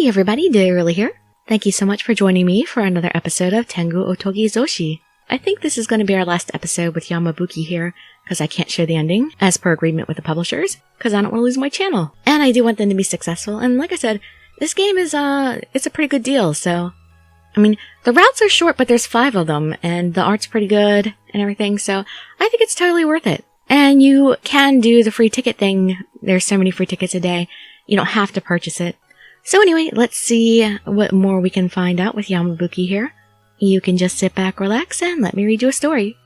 Hey everybody, Dirili here. Thank you so much for joining me for another episode of Tengu Otogi Zoushi. I think this is going to be our last episode with Yamabuki here, because I can't show the ending, as per agreement with the publishers, because I don't want to lose my channel. And I do want them to be successful, and like I said, this game is, it's a pretty good deal, so... I mean, the routes are short, but there's 5 of them, and the art's pretty good, and everything, so I think it's totally worth it. And you can do the free ticket thing. There's so many free tickets a day, you don't have to purchase it. So anyway, let's see what more we can find out with Yamabuki here. You can just sit back, relax, and let me read you a story.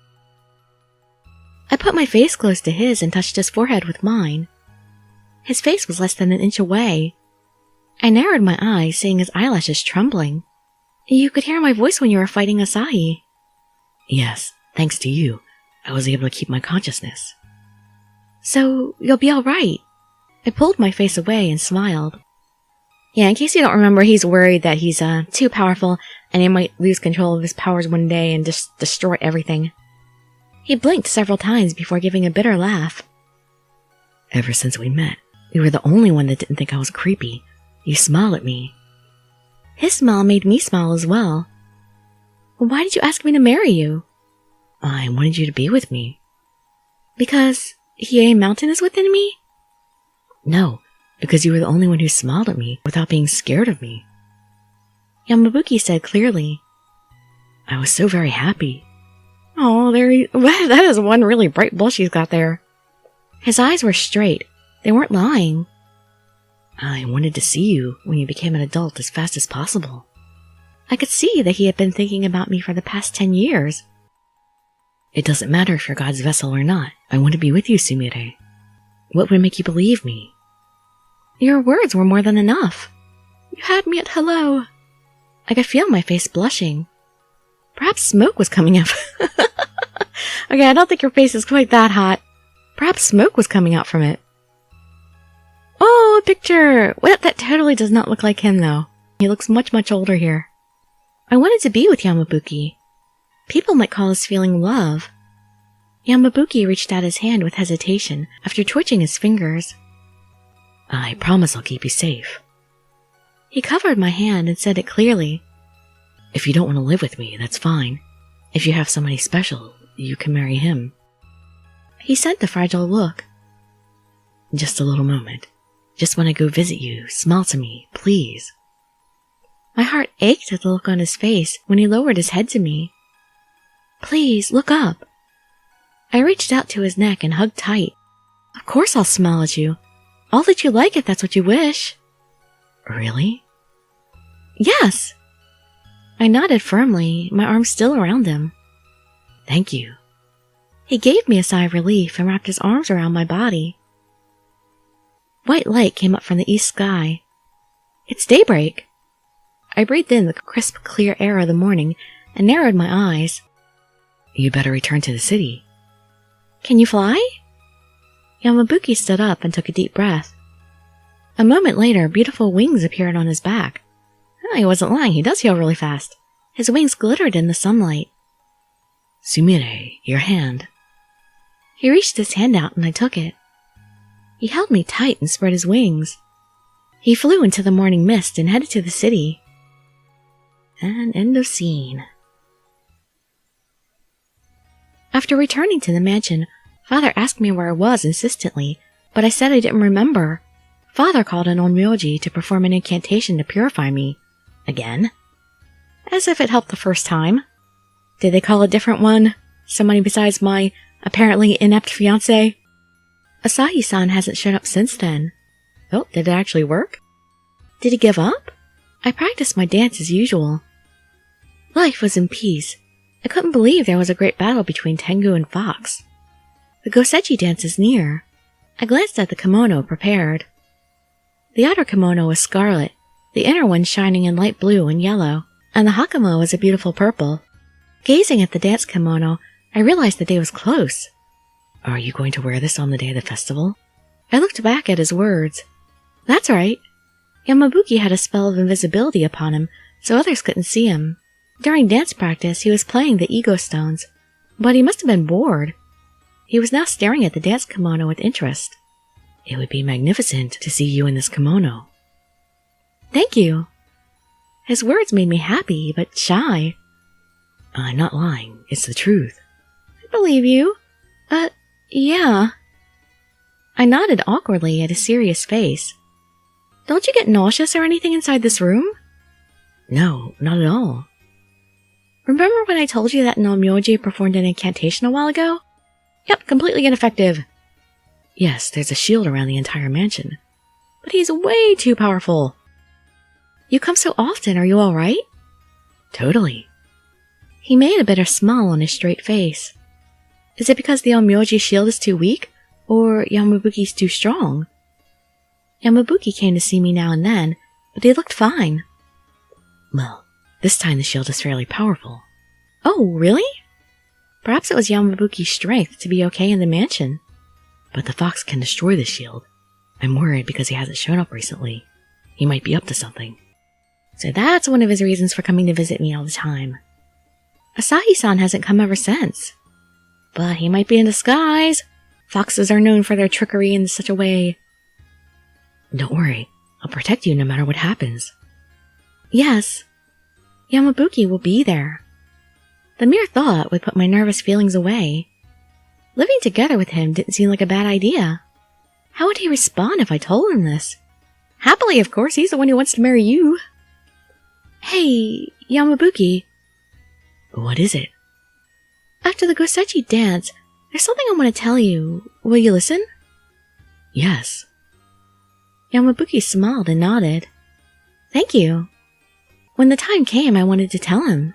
I put my face close to his and touched his forehead with mine. His face was less than an inch away. I narrowed my eyes, seeing his eyelashes trembling. You could hear my voice when you were fighting Asahi. Yes, thanks to you, I was able to keep my consciousness. So, you'll be alright. I pulled my face away and smiled. Yeah, in case you don't remember, he's worried that he's too powerful and he might lose control of his powers one day and just destroy everything. He blinked several times before giving a bitter laugh. Ever since we met, you were the only one that didn't think I was creepy. You smiled at me. His smile made me smile as well. Why did you ask me to marry you? I wanted you to be with me. Because Hiei Mountain is within me? No, because you were the only one who smiled at me without being scared of me. Yamabuki said clearly. I was so very happy. Oh, that is one really bright blush he's got there. His eyes were straight. They weren't lying. I wanted to see you when you became an adult as fast as possible. I could see that he had been thinking about me for the past 10 years. It doesn't matter if you're God's vessel or not. I want to be with you, Sumire. What would make you believe me? Your words were more than enough. You had me at hello. I could feel my face blushing. Perhaps smoke was coming out. Okay, I don't think your face is quite that hot. Perhaps smoke was coming out from it. Oh, a picture! Well, that totally does not look like him, though. He looks much, much older here. I wanted to be with Yamabuki. People might call this feeling love. Yamabuki reached out his hand with hesitation after twitching his fingers. I promise I'll keep you safe. He covered my hand and said it clearly. If you don't want to live with me, that's fine. If you have somebody special, you can marry him. He sent the fragile look. Just a little moment. Just when I go visit you, smile to me, please. My heart ached at the look on his face when he lowered his head to me. Please, look up. I reached out to his neck and hugged tight. Of course I'll smile at you. All that you like if that's what you wish. Really? Yes. I nodded firmly, my arms still around him. Thank you. He gave me a sigh of relief and wrapped his arms around my body. White light came up from the east sky. It's daybreak. I breathed in the crisp, clear air of the morning and narrowed my eyes. You better return to the city. Can you fly? Yamabuki stood up and took a deep breath. A moment later, beautiful wings appeared on his back. Oh, he wasn't lying, he does heal really fast. His wings glittered in the sunlight. Sumire, your hand. He reached his hand out and I took it. He held me tight and spread his wings. He flew into the morning mist and headed to the city. And end of scene. After returning to the mansion, Father asked me where I was insistently, but I said I didn't remember. Father called an onmyoji to perform an incantation to purify me. Again? As if it helped the first time. Did they call a different one? Somebody besides my apparently inept fiancé? Asahi-san hasn't shown up since then. Oh, did it actually work? Did he give up? I practiced my dance as usual. Life was in peace. I couldn't believe there was a great battle between Tengu and Fox. The Gosechi dance is near. I glanced at the kimono prepared. The outer kimono was scarlet, the inner one shining in light blue and yellow, and the hakama was a beautiful purple. Gazing at the dance kimono, I realized the day was close. Are you going to wear this on the day of the festival? I looked back at his words. That's right. Yamabuki had a spell of invisibility upon him, so others couldn't see him. During dance practice, he was playing the ego stones, but he must have been bored. He was now staring at the dance kimono with interest. It would be magnificent to see you in this kimono. Thank you. His words made me happy, but shy. I'm not lying. It's the truth. I believe you. Yeah. I nodded awkwardly at his serious face. Don't you get nauseous or anything inside this room? No, not at all. Remember when I told you that Nomyoji performed an incantation a while ago? Yep, completely ineffective. Yes, there's a shield around the entire mansion. But he's way too powerful. You come so often, are you alright? Totally. He made a bitter smile on his straight face. Is it because the Onmyoji shield is too weak, or Yamabuki's too strong? Yamabuki came to see me now and then, but he looked fine. Well, this time the shield is fairly powerful. Oh, really? Perhaps it was Yamabuki's strength to be okay in the mansion. But the fox can destroy the shield. I'm worried because he hasn't shown up recently. He might be up to something. So that's one of his reasons for coming to visit me all the time. Asahi-san hasn't come ever since. But he might be in disguise. Foxes are known for their trickery in such a way. Don't worry. I'll protect you no matter what happens. Yes. Yamabuki will be there. The mere thought would put my nervous feelings away. Living together with him didn't seem like a bad idea. How would he respond if I told him this? Happily, of course, he's the one who wants to marry you. Hey, Yamabuki. What is it? After the Gosechi dance, there's something I want to tell you. Will you listen? Yes. Yamabuki smiled and nodded. Thank you. When the time came, I wanted to tell him.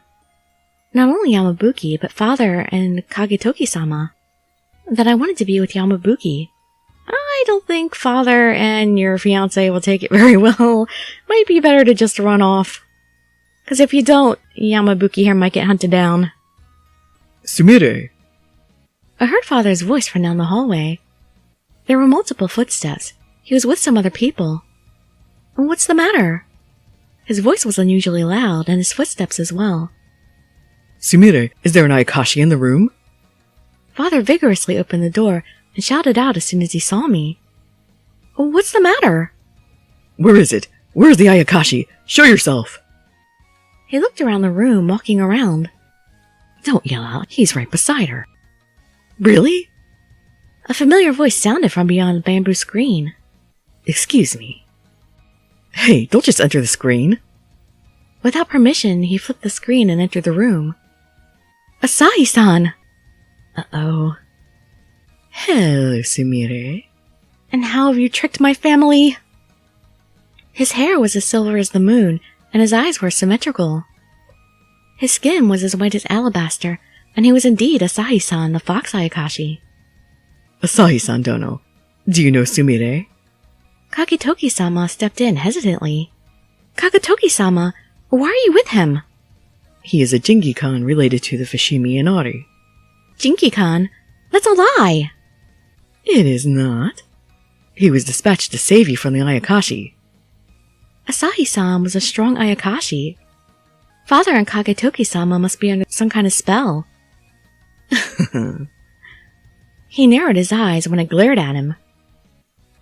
Not only Yamabuki, but father and Kagetoki-sama. That I wanted to be with Yamabuki. I don't think father and your fiancé will take it very well. Might be better to just run off. 'Cause if you don't, Yamabuki here might get hunted down. Sumire! I heard father's voice from down the hallway. There were multiple footsteps. He was with some other people. What's the matter? His voice was unusually loud, and his footsteps as well. Sumire, is there an Ayakashi in the room? Father vigorously opened the door and shouted out as soon as he saw me. What's the matter? Where is it? Where's the Ayakashi? Show yourself! He looked around the room, walking around. Don't yell out. He's right beside her. Really? A familiar voice sounded from beyond the bamboo screen. Excuse me. Hey, don't just enter the screen. Without permission, he flipped the screen and entered the room. Asahi-san! Uh-oh. Hello, Sumire. And how have you tricked my family? His hair was as silver as the moon, and his eyes were symmetrical. His skin was as white as alabaster, and he was indeed Asahi-san, the fox Ayakashi. Asahi-san dono. Do you know Sumire? Kagetoki-sama stepped in hesitantly. Kagetoki-sama, why are you with him? He is a Jingi-kan related to the Fushimi Inari. Jinki-kan? That's a lie! It is not. He was dispatched to save you from the Ayakashi. Asahi-san was a strong Ayakashi. Father and Kagetoki-sama must be under some kind of spell. He narrowed his eyes when I glared at him.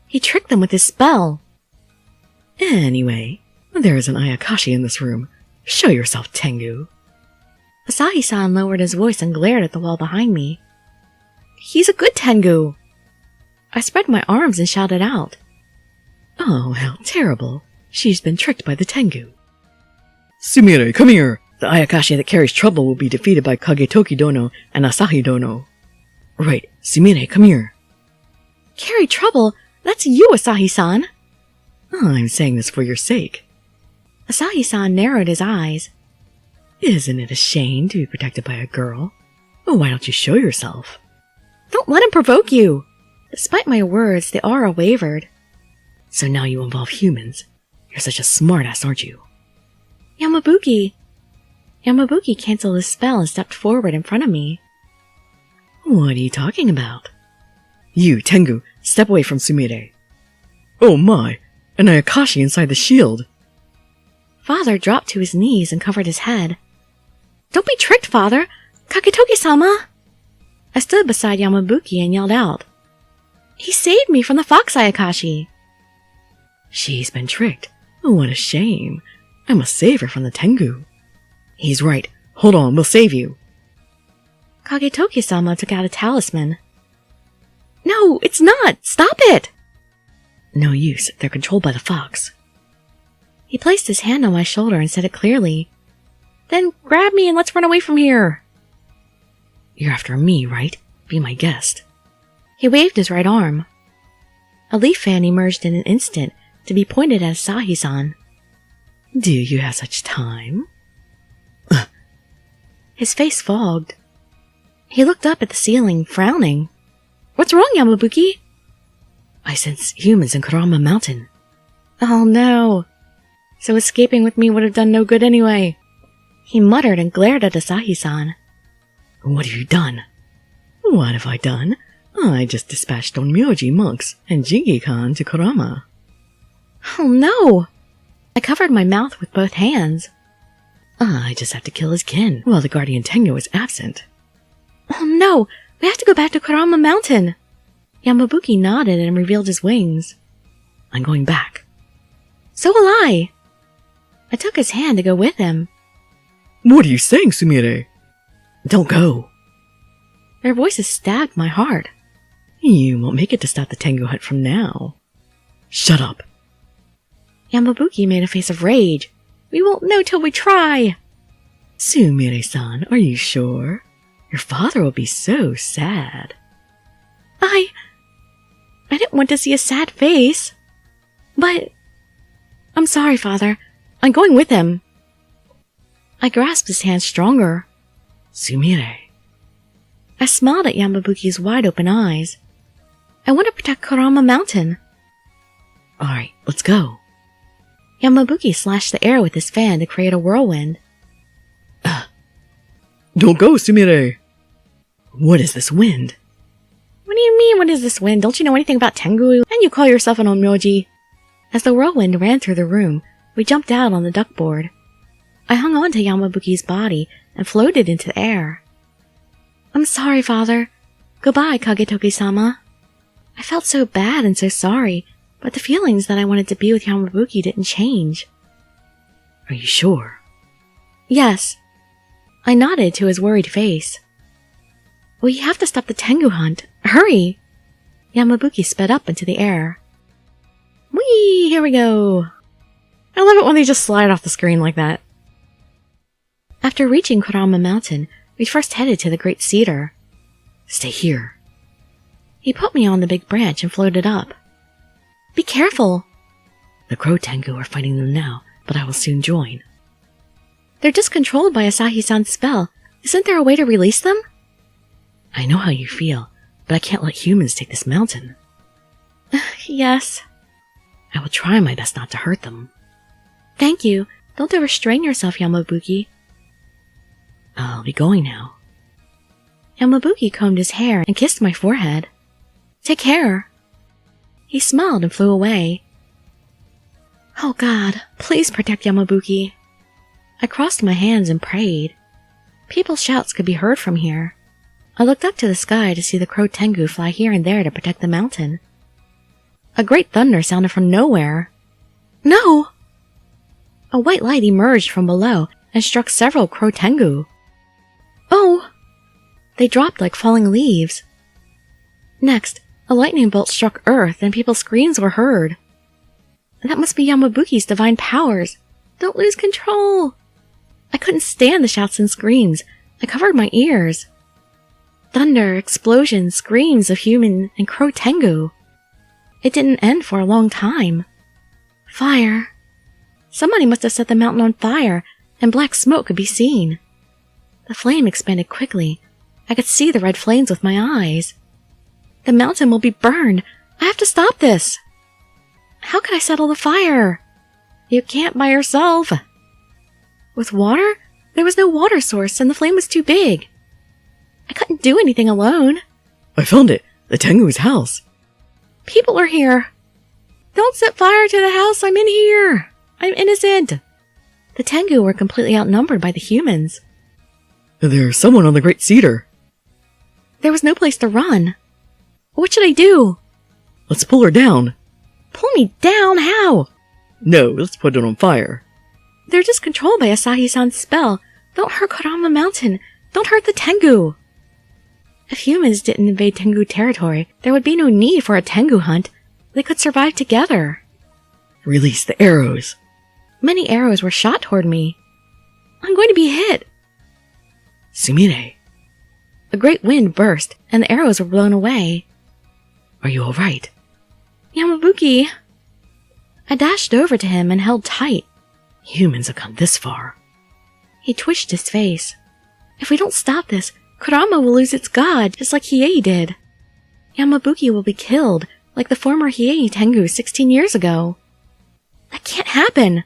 He tricked them with his spell. Anyway, there is an Ayakashi in this room. Show yourself, Tengu. Asahi-san lowered his voice and glared at the wall behind me. He's a good Tengu! I spread my arms and shouted out. Oh, how terrible. She's been tricked by the Tengu. Sumire, come here! The Ayakashi that carries trouble will be defeated by Kagetoki dono and Asahi dono. Right, Sumire, come here. Carry trouble? That's you, Asahi-san! I'm saying this for your sake. Asahi-san narrowed his eyes. Isn't it a shame to be protected by a girl? Well, why don't you show yourself? Don't let him provoke you! Despite my words, the aura wavered. So now you involve humans. You're such a smartass, aren't you? Yamabuki! Yamabuki canceled his spell and stepped forward in front of me. What are you talking about? You, Tengu, step away from Sumire. Oh my! An Ayakashi inside the shield! Father dropped to his knees and covered his head. Don't be tricked, Father! Kagetoki-sama! I stood beside Yamabuki and yelled out. He saved me from the fox Ayakashi! She's been tricked. What a shame. I must save her from the Tengu. He's right. Hold on, we'll save you. Kagetoki-sama took out a talisman. No, it's not! Stop it! No use, they're controlled by the fox. He placed his hand on my shoulder and said it clearly. Then grab me and let's run away from here. You're after me, right? Be my guest. He waved his right arm. A leaf fan emerged in an instant to be pointed at Asahi-san. Do you have such time? His face fogged. He looked up at the ceiling, frowning. What's wrong, Yamabuki? I sense humans in Kurama Mountain. Oh no. So escaping with me would have done no good anyway. He muttered and glared at Asahi-san. What have you done? What have I done? I just dispatched Onmyoji monks and Jingi-kan to Kurama. Oh no! I covered my mouth with both hands. I just have to kill his kin while the guardian Tengu is absent. Oh no! We have to go back to Kurama Mountain! Yamabuki nodded and revealed his wings. I'm going back. So will I! I took his hand to go with him. What are you saying, Sumire? Don't go. Their voices stabbed my heart. You won't make it to stop the Tengu hunt from now. Shut up. Yamabuki made a face of rage. We won't know till we try. Sumire-san, are you sure? Your father will be so sad. I didn't want to see a sad face. But I'm sorry, Father. I'm going with him. I grasped his hand stronger. Sumire. I smiled at Yamabuki's wide-open eyes. I want to protect Kurama Mountain. Alright, let's go. Yamabuki slashed the air with his fan to create a whirlwind. Don't go, Sumire! What is this wind? What do you mean, what is this wind? Don't you know anything about Tengu? And you call yourself an onmyoji? As the whirlwind ran through the room, we jumped out on the duckboard. I hung on to Yamabuki's body and floated into the air. I'm sorry, Father. Goodbye, Kagetoki-sama. I felt so bad and so sorry, but the feelings that I wanted to be with Yamabuki didn't change. Are you sure? Yes. I nodded to his worried face. We have to stop the Tengu hunt. Hurry! Yamabuki sped up into the air. Whee! Here we go! I love it when they just slide off the screen like that. After reaching Kurama Mountain, we first headed to the Great Cedar. Stay here. He put me on the big branch and floated up. Be careful! The Crow Tengu are fighting them now, but I will soon join. They're just controlled by Asahi-san's spell. Isn't there a way to release them? I know how you feel, but I can't let humans take this mountain. Yes. I will try my best not to hurt them. Thank you. Don't overstrain yourself, Yamabuki. I'll be going now. Yamabuki combed his hair and kissed my forehead. Take care. He smiled and flew away. Oh God, please protect Yamabuki. I crossed my hands and prayed. People's shouts could be heard from here. I looked up to the sky to see the Crow Tengu fly here and there to protect the mountain. A great thunder sounded from nowhere. No! A white light emerged from below and struck several Crow Tengu. Oh! They dropped like falling leaves. Next, a lightning bolt struck Earth and people's screams were heard. That must be Yamabuki's divine powers. Don't lose control! I couldn't stand the shouts and screams. I covered my ears. Thunder, explosions, screams of human and Crow Tengu. It didn't end for a long time. Fire. Somebody must have set the mountain on fire, and black smoke could be seen. The flame expanded quickly. I could see the red flames with my eyes. The mountain will be burned. I have to stop this. How can I settle the fire? You can't by yourself. With water? There was no water source, and the flame was too big. I couldn't do anything alone. I found it! The Tengu's house! People are here. Don't set fire to the house. I'm in here. I'm innocent. The Tengu were completely outnumbered by the humans. There's someone on the Great Cedar. There was no place to run. What should I do? Let's pull her down. Pull me down? How? No, let's put it on fire. They're just controlled by Asahi-san's spell. Don't hurt Kurama Mountain. Don't hurt the Tengu. If humans didn't invade Tengu territory, there would be no need for a Tengu hunt. They could survive together. Release the arrows. Many arrows were shot toward me. I'm going to be hit. Sumire, A great wind burst, and the arrows were blown away. are you alright? Yamabuki! I dashed over to him and held tight. Humans have come this far. He twitched his face. If we don't stop this, Kurama will lose its god, just like Hiei did. Yamabuki will be killed, like the former Hiei Tengu 16 years ago. That can't happen!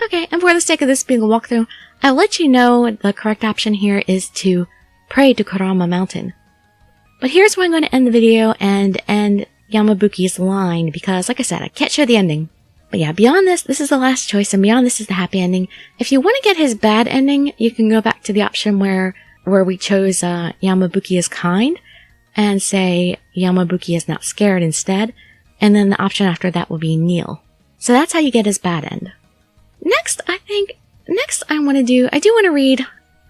Okay, and for the sake of this being a walkthrough, I'll let you know the correct option here is to pray to Kurama Mountain. But here's where I'm going to end the video and end Yamabuki's line, because like I said, I can't show the ending. But yeah, beyond this is the last choice, and beyond this is the happy ending. If you want to get his bad ending, you can go back to the option where we chose Yamabuki is kind, and say Yamabuki is not scared instead, and then the option after that will be kneel. So that's how you get his bad end. Next, I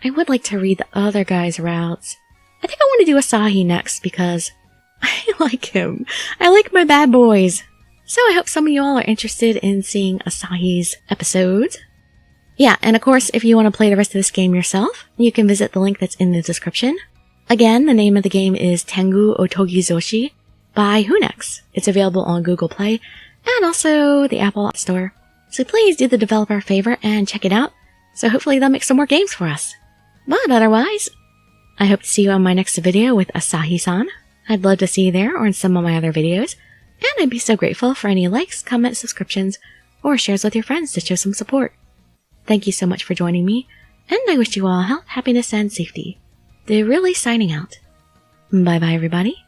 would like to read the other guy's routes. I think I want to do Asahi next because I like him. I like my bad boys. So I hope some of you all are interested in seeing Asahi's episodes. Yeah, and of course, if you want to play the rest of this game yourself, you can visit the link that's in the description. Again, the name of the game is Tengu Otogi Zoushi by HUNEX. It's available on Google Play and also the Apple App Store. So please do the developer a favor and check it out. So hopefully they'll make some more games for us. But otherwise, I hope to see you on my next video with Asahi-san. I'd love to see you there or in some of my other videos. And I'd be so grateful for any likes, comments, subscriptions, or shares with your friends to show some support. Thank you so much for joining me, and I wish you all health, happiness, and safety. Dirili signing out. Bye bye everybody.